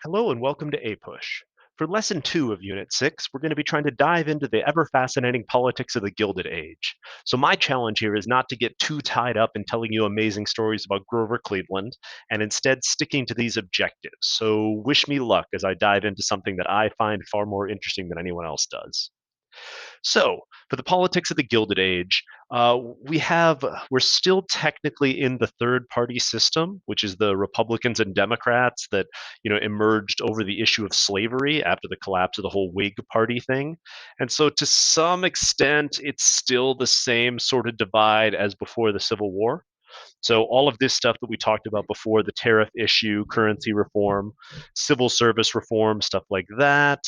Hello and welcome to APUSH. For Lesson 2 of Unit 6, we're going to be trying to dive into the ever fascinating politics of the Gilded Age. So, my challenge here is not to get too tied up in telling you amazing stories about Grover Cleveland and instead sticking to these objectives. So, wish me luck as I dive into something that I find far more interesting than anyone else does. So, for the politics of the Gilded Age, we're still technically in the third party system, which is the Republicans and Democrats that emerged over the issue of slavery after the collapse of the whole Whig Party thing. And so, to some extent, it's still the same sort of divide as before the Civil War. So all of this stuff that we talked about before, the tariff issue, currency reform, civil service reform, stuff like that.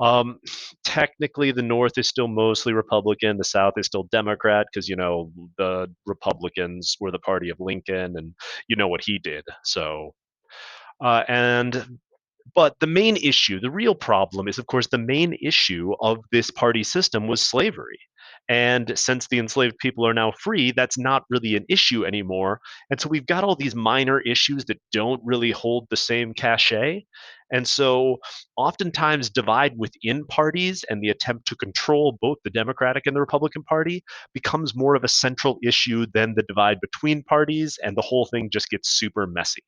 Um, Technically, the North is still mostly Republican. The South is still Democrat because, the Republicans were the party of Lincoln and you know what he did. And but the main issue, the real problem is, of course, the main issue of this party system was slavery. And since the enslaved people are now free, that's not really an issue anymore. And so we've got all these minor issues that don't really hold the same cachet. And so oftentimes divide within parties and the attempt to control both the Democratic and the Republican Party becomes more of a central issue than the divide between parties, and the whole thing just gets super messy.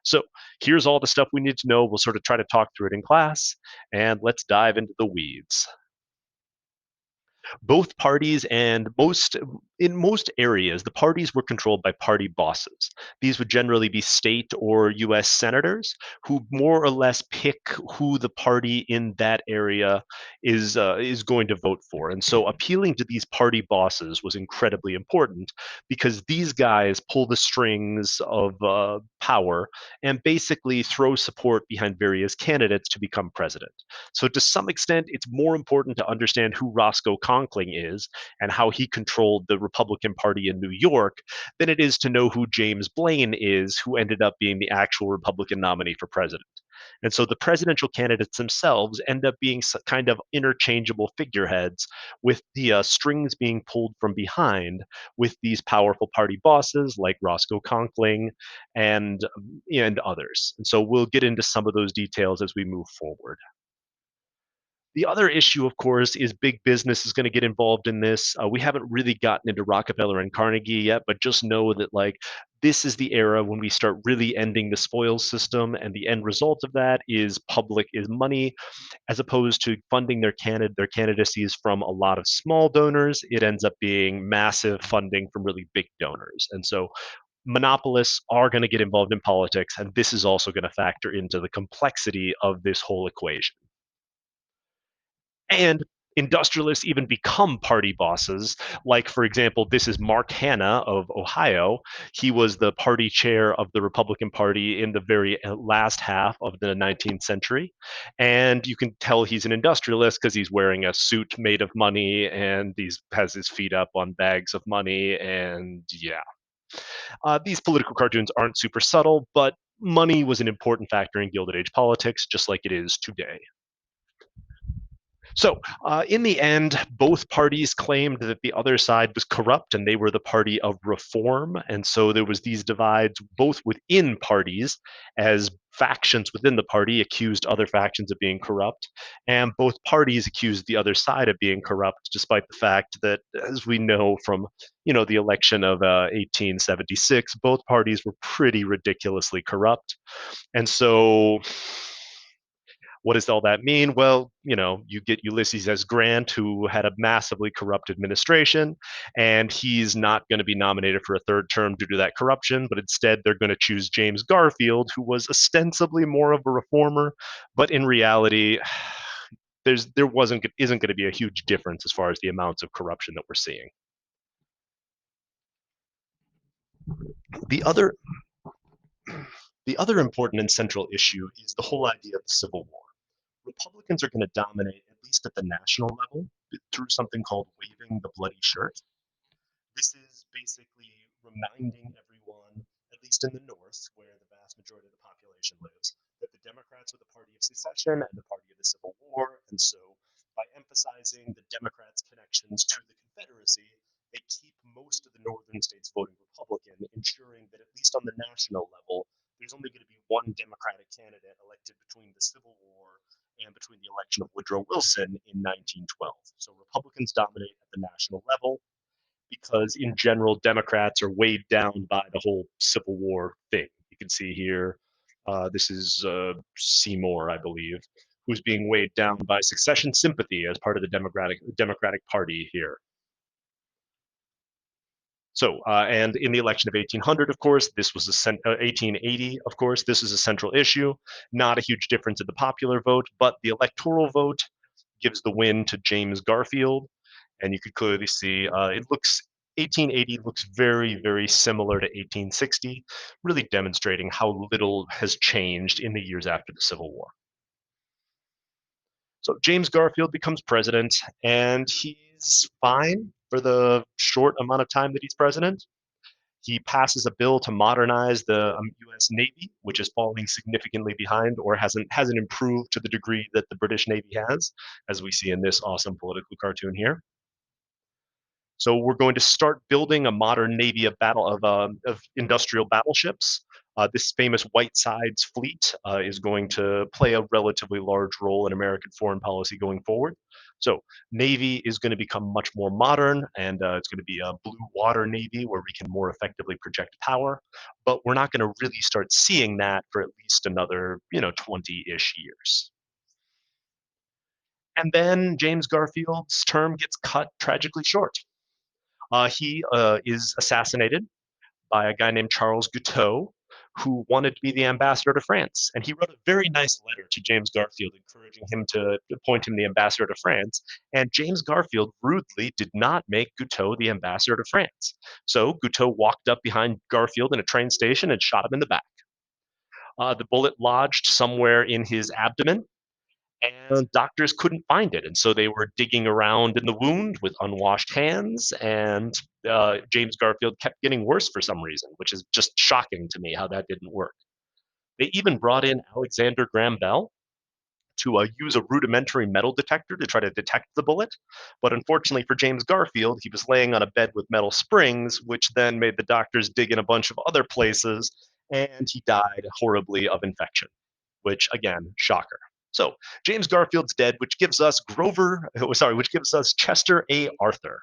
So here's all the stuff we need to know. We'll sort of try to talk through it in class, and let's dive into the weeds. Both parties and most areas, the parties were controlled by party bosses. These would generally be state or US senators who more or less pick who the party in that area is going to vote for. And so appealing to these party bosses was incredibly important because these guys pull the strings of power and basically throw support behind various candidates to become president. So to some extent, it's more important to understand who Roscoe Conkling is and how he controlled the Republican Party in New York than it is to know who James Blaine is, who ended up being the actual Republican nominee for president. And so the presidential candidates themselves end up being kind of interchangeable figureheads, with the strings being pulled from behind with these powerful party bosses like Roscoe Conkling and others. And so we'll get into some of those details as we move forward. The other issue, of course, is big business is going to get involved in this. We haven't really gotten into Rockefeller and Carnegie yet, but just know that this is the era when we start really ending the spoils system, and the end result of that is money, as opposed to funding their candidacies from a lot of small donors. It ends up being massive funding from really big donors, and so monopolists are going to get involved in politics, and this is also going to factor into the complexity of this whole equation. And industrialists even become party bosses. Like, for example, this is Mark Hanna of Ohio. He was the party chair of the Republican Party in the very last half of the 19th century. And you can tell he's an industrialist because he's wearing a suit made of money and has his feet up on bags of money. And yeah, these political cartoons aren't super subtle, but money was an important factor in Gilded Age politics, just like it is today. So, in the end, both parties claimed that the other side was corrupt and they were the party of reform. And so there was these divides both within parties, as factions within the party accused other factions of being corrupt, and both parties accused the other side of being corrupt, despite the fact that, as we know from the election of 1876, both parties were pretty ridiculously corrupt. And so what does all that mean? Well, you get Ulysses S. Grant, who had a massively corrupt administration, and he's not going to be nominated for a third term due to that corruption, but instead they're going to choose James Garfield, who was ostensibly more of a reformer, but in reality, there wasn't isn't going to be a huge difference as far as the amounts of corruption that we're seeing. The other the other important and central issue is the whole idea of the Civil War. Republicans are going to dominate, at least at the national level, through something called waving the bloody shirt. This is basically reminding everyone, at least in the North, where the vast majority of the population lives, that the Democrats are the party of secession and the party of the Civil War. And so, by emphasizing the Democrats' connections to the Confederacy, they keep most of the northern states voting Republican, ensuring that at least on the national level, there's only going to be one Democratic candidate elected between the Civil War and between the election of Woodrow Wilson in 1912. So Republicans dominate at the national level because, in general, Democrats are weighed down by the whole Civil War thing. You can see here, this is Seymour, I believe, who's being weighed down by succession sympathy as part of the Democratic Party here. So, and in the election of 1800, of course, this was 1880, of course, this is a central issue. Not a huge difference in the popular vote, but the electoral vote gives the win to James Garfield. And you could clearly see 1880 looks very, very similar to 1860, really demonstrating how little has changed in the years after the Civil War. So James Garfield becomes president, and he's fine for the short amount of time that he's president. He passes a bill to modernize the U.S. Navy, which is falling significantly behind or hasn't improved to the degree that the British Navy has, as we see in this awesome political cartoon here. So we're going to start building a modern navy of industrial battleships. This famous Whitesides fleet is going to play a relatively large role in American foreign policy going forward. So Navy is going to become much more modern, and it's going to be a blue water Navy where we can more effectively project power. But we're not going to really start seeing that for at least another, 20-ish years. And then James Garfield's term gets cut tragically short. He is assassinated by a guy named Charles Guiteau, who wanted to be the ambassador to France. And he wrote a very nice letter to James Garfield, encouraging him to appoint him the ambassador to France. And James Garfield rudely did not make Guiteau the ambassador to France. So Guiteau walked up behind Garfield in a train station and shot him in the back. The bullet lodged somewhere in his abdomen, and doctors couldn't find it. And so they were digging around in the wound with unwashed hands, and James Garfield kept getting worse for some reason, which is just shocking to me how that didn't work. They even brought in Alexander Graham Bell to use a rudimentary metal detector to try to detect the bullet. But unfortunately for James Garfield, he was laying on a bed with metal springs, which then made the doctors dig in a bunch of other places, and he died horribly of infection, which again, shocker. So James Garfield's dead, which gives us Chester A. Arthur.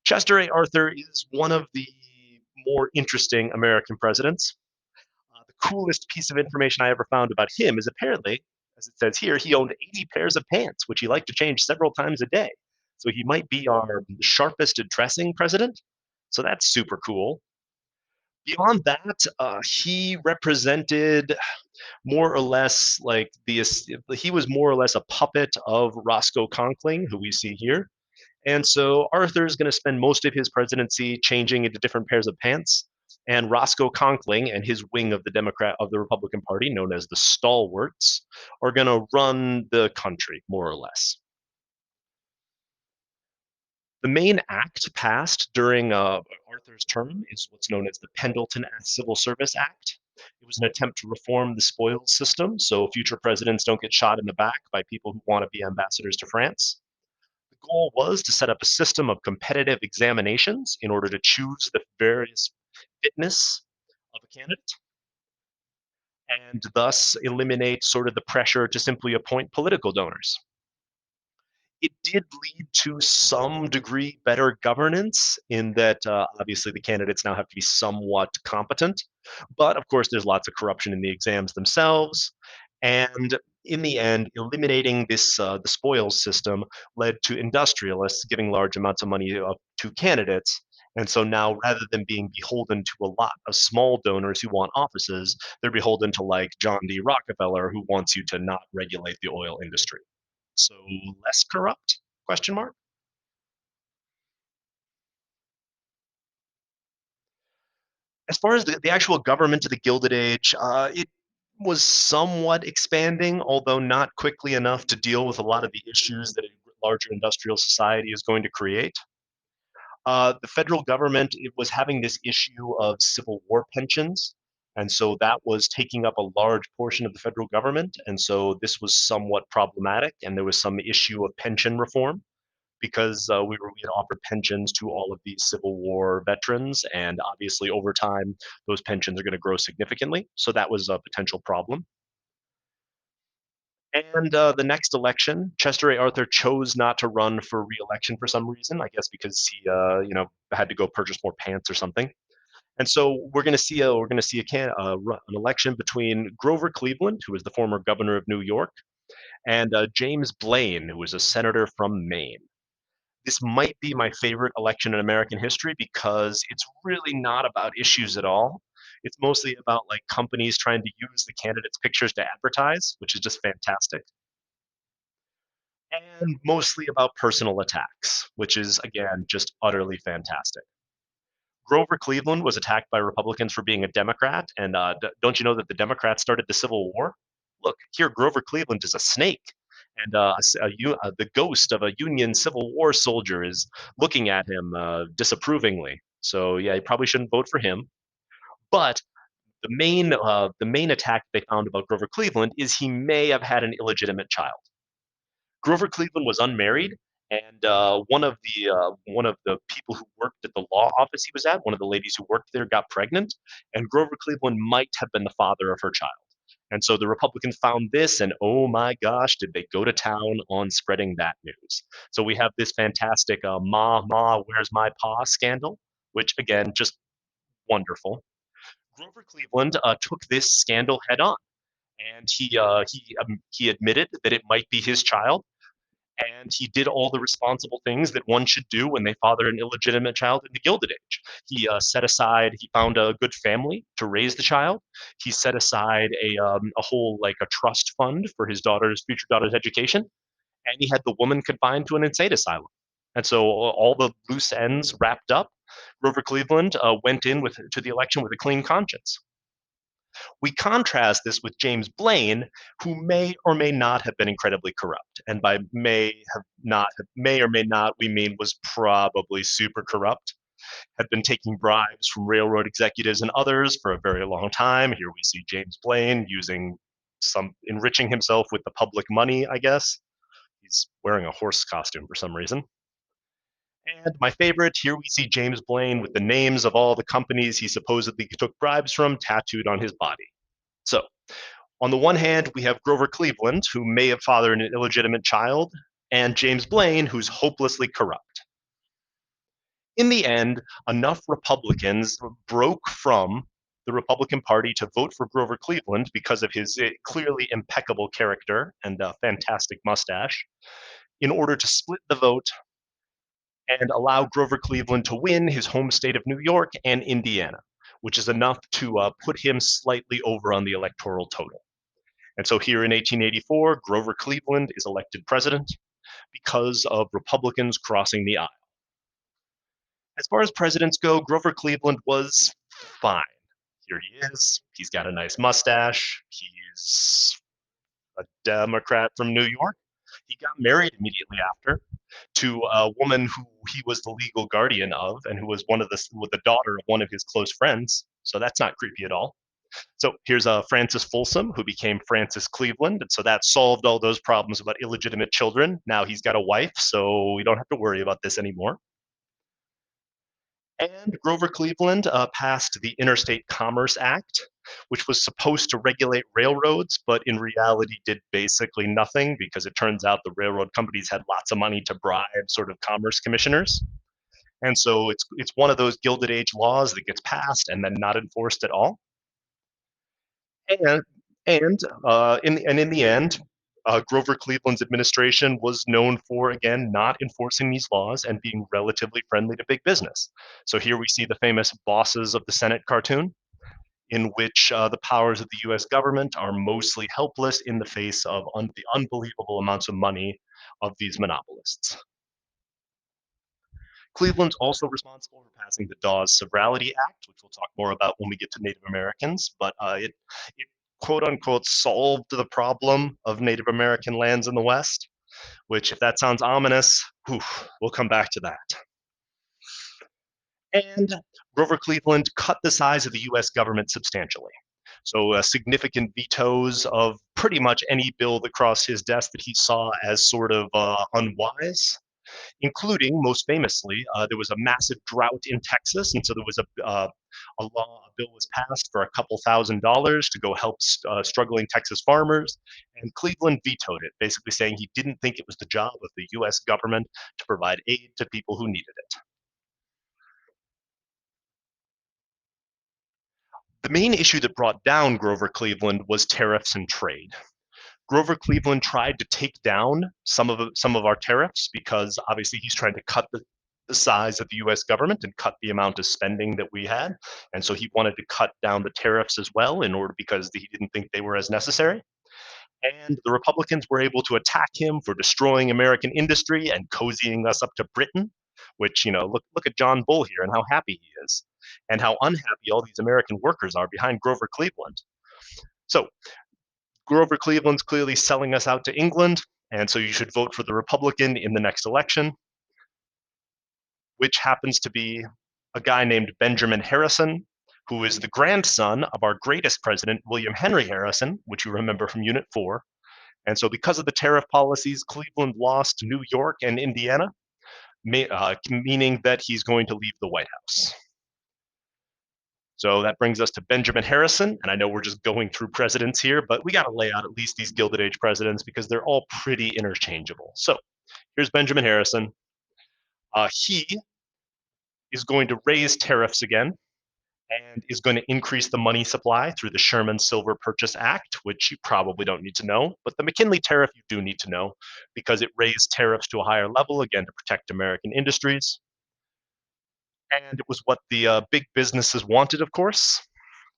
Chester A. Arthur is one of the more interesting American presidents. The coolest piece of information I ever found about him is apparently, as it says here, he owned 80 pairs of pants, which he liked to change several times a day. So he might be our sharpest dressing president. So that's super cool. Beyond that, he represented more or less like he was more or less a puppet of Roscoe Conkling, who we see here. And so Arthur is going to spend most of his presidency changing into different pairs of pants. And Roscoe Conkling and his wing of the Republican Party, known as the Stalwarts, are going to run the country more or less. The main act passed during Arthur's term is what's known as the Pendleton Civil Service Act. It was an attempt to reform the spoils system so future presidents don't get shot in the back by people who want to be ambassadors to France. The goal was to set up a system of competitive examinations in order to choose the various fitness of a candidate and thus eliminate sort of the pressure to simply appoint political donors. It did lead to some degree better governance in that obviously the candidates now have to be somewhat competent. But of course, there's lots of corruption in the exams themselves. And in the end, eliminating the spoils system led to industrialists giving large amounts of money to candidates. And so now, rather than being beholden to a lot of small donors who want offices, they're beholden to like John D. Rockefeller, who wants you to not regulate the oil industry. So less corrupt? Question mark. As far as the actual government of the Gilded Age, it was somewhat expanding, although not quickly enough to deal with a lot of the issues that a larger industrial society is going to create. The federal government it was having this issue of Civil War pensions, and so that was taking up a large portion of the federal government, and so this was somewhat problematic, and there was some issue of pension reform because we had offered pensions to all of these Civil War veterans, and obviously over time those pensions are going to grow significantly. So that was a potential problem. And the next election, Chester A. Arthur chose not to run for re-election for some reason. I guess because he, had to go purchase more pants or something. And so we're going to see an election between Grover Cleveland, who was the former governor of New York, and James Blaine, who was a senator from Maine. This might be my favorite election in American history because it's really not about issues at all. It's mostly about like companies trying to use the candidates' pictures to advertise, which is just fantastic, and mostly about personal attacks, which is again just utterly fantastic. Grover Cleveland was attacked by Republicans for being a Democrat, and don't you know that the Democrats started the Civil War? Look, here Grover Cleveland is a snake, and the ghost of a Union Civil War soldier is looking at him disapprovingly. So yeah, you probably shouldn't vote for him. But the main attack they found about Grover Cleveland is he may have had an illegitimate child. Grover Cleveland was unmarried, and one of the people who worked at the law office he was at, one of the ladies who worked there, got pregnant, and Grover Cleveland might have been the father of her child. And so the Republicans found this, and oh my gosh, did they go to town on spreading that news? So we have this fantastic "Ma Ma, where's my pa" scandal, which again, just wonderful. Grover Cleveland took this scandal head on, and he admitted that it might be his child, and he did all the responsible things that one should do when they father an illegitimate child in the Gilded Age. He found a good family to raise the child. He set aside a whole like a trust fund for his future daughter's education, and he had the woman confined to an insane asylum. And so all the loose ends wrapped up. Grover Cleveland went to the election with a clean conscience. We contrast this with James Blaine, who may or may not have been incredibly corrupt. And by may or may not, we mean was probably super corrupt, had been taking bribes from railroad executives and others for a very long time. Here we see James Blaine enriching himself with the public money, I guess. He's wearing a horse costume for some reason. And my favorite, here we see James Blaine with the names of all the companies he supposedly took bribes from tattooed on his body. So, on the one hand, we have Grover Cleveland, who may have fathered an illegitimate child, and James Blaine, who's hopelessly corrupt. In the end, enough Republicans broke from the Republican Party to vote for Grover Cleveland because of his clearly impeccable character and fantastic mustache, in order to split the vote and allow Grover Cleveland to win his home state of New York and Indiana, which is enough to put him slightly over on the electoral total. And so here in 1884, Grover Cleveland is elected president because of Republicans crossing the aisle. As far as presidents go, Grover Cleveland was fine. Here he is. He's got a nice mustache. He's a Democrat from New York. He got married immediately after to a woman who he was the legal guardian of and who was the daughter of one of his close friends. So that's not creepy at all. So here's Francis Folsom, who became Francis Cleveland. And so that solved all those problems about illegitimate children. Now he's got a wife, so we don't have to worry about this anymore. And Grover Cleveland passed the Interstate Commerce Act, which was supposed to regulate railroads, but in reality did basically nothing because it turns out the railroad companies had lots of money to bribe sort of commerce commissioners. And so it's one of those Gilded Age laws that gets passed and then not enforced at all. And in the end, Grover Cleveland's administration was known for again not enforcing these laws and being relatively friendly to big business. So here we see the famous Bosses of the Senate cartoon, in which the powers of the U.S. government are mostly helpless in the face of the unbelievable amounts of money of these monopolists. Cleveland's also responsible for passing the Dawes Sovereignty Act, which we'll talk more about when we get to Native Americans, but it quote unquote solved the problem of Native American lands in the West, which, if that sounds ominous, we'll come back to that. And Grover Cleveland cut the size of the US government substantially. So, significant vetoes of pretty much any bill that crossed his desk that he saw as sort of unwise. including, most famously, there was a massive drought in Texas, and so there was a bill was passed for a couple $1,000s to go help struggling Texas farmers, and Cleveland vetoed it, basically saying he didn't think it was the job of the U.S. government to provide aid to people who needed it. The main issue that brought down Grover Cleveland was tariffs and trade. Grover Cleveland tried to take down some of our tariffs because obviously he's trying to cut the size of the U.S. government and cut the amount of spending that we had, and so he wanted to cut down the tariffs as well in order because he didn't think they were as necessary. And the Republicans were able to attack him for destroying American industry and cozying us up to Britain. Which, look at John Bull here and how happy he is, and how unhappy all these American workers are behind Grover Cleveland. So Grover Cleveland's clearly selling us out to England, and so you should vote for the Republican in the next election, which happens to be a guy named Benjamin Harrison, who is the grandson of our greatest president, William Henry Harrison, which you remember from Unit 4. And so, because of the tariff policies, Cleveland lost New York and Indiana, meaning that he's going to leave the White House. So that brings us to Benjamin Harrison. And I know we're just going through presidents here, but we got to lay out at least these Gilded Age presidents because they're all pretty interchangeable. So here's Benjamin Harrison. He is going to raise tariffs again and is going to increase the money supply through the Sherman Silver Purchase Act, which you probably don't need to know. But the McKinley tariff you do need to know because it raised tariffs to a higher level, again, to protect American industries. And it was what the big businesses wanted, of course,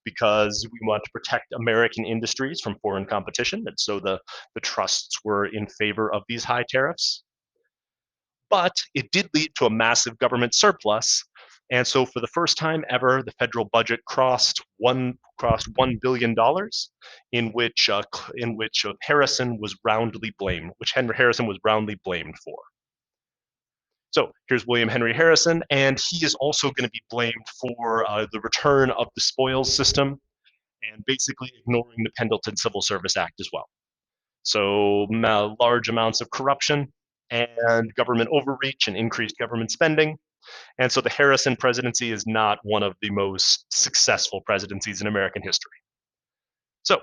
because we want to protect American industries from foreign competition. And so the trusts were in favor of these high tariffs. But it did lead to a massive government surplus. And so for the first time ever, the federal budget crossed $1 billion, in which Harrison was roundly blamed, which Henry Harrison was roundly blamed for. So here's William Henry Harrison, and he is also going to be blamed for the return of the spoils system and basically ignoring the Pendleton Civil Service Act as well. So large amounts of corruption and government overreach and increased government spending. And so the Harrison presidency is not one of the most successful presidencies in American history. So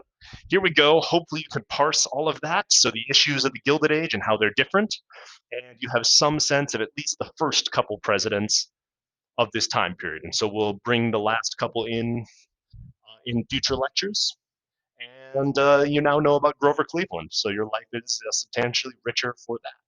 here we go. Hopefully you can parse all of that. So the issues of the Gilded Age and how they're different. And you have some sense of at least the first couple presidents of this time period. And so we'll bring the last couple in future lectures. And you now know about Grover Cleveland. So your life is substantially richer for that.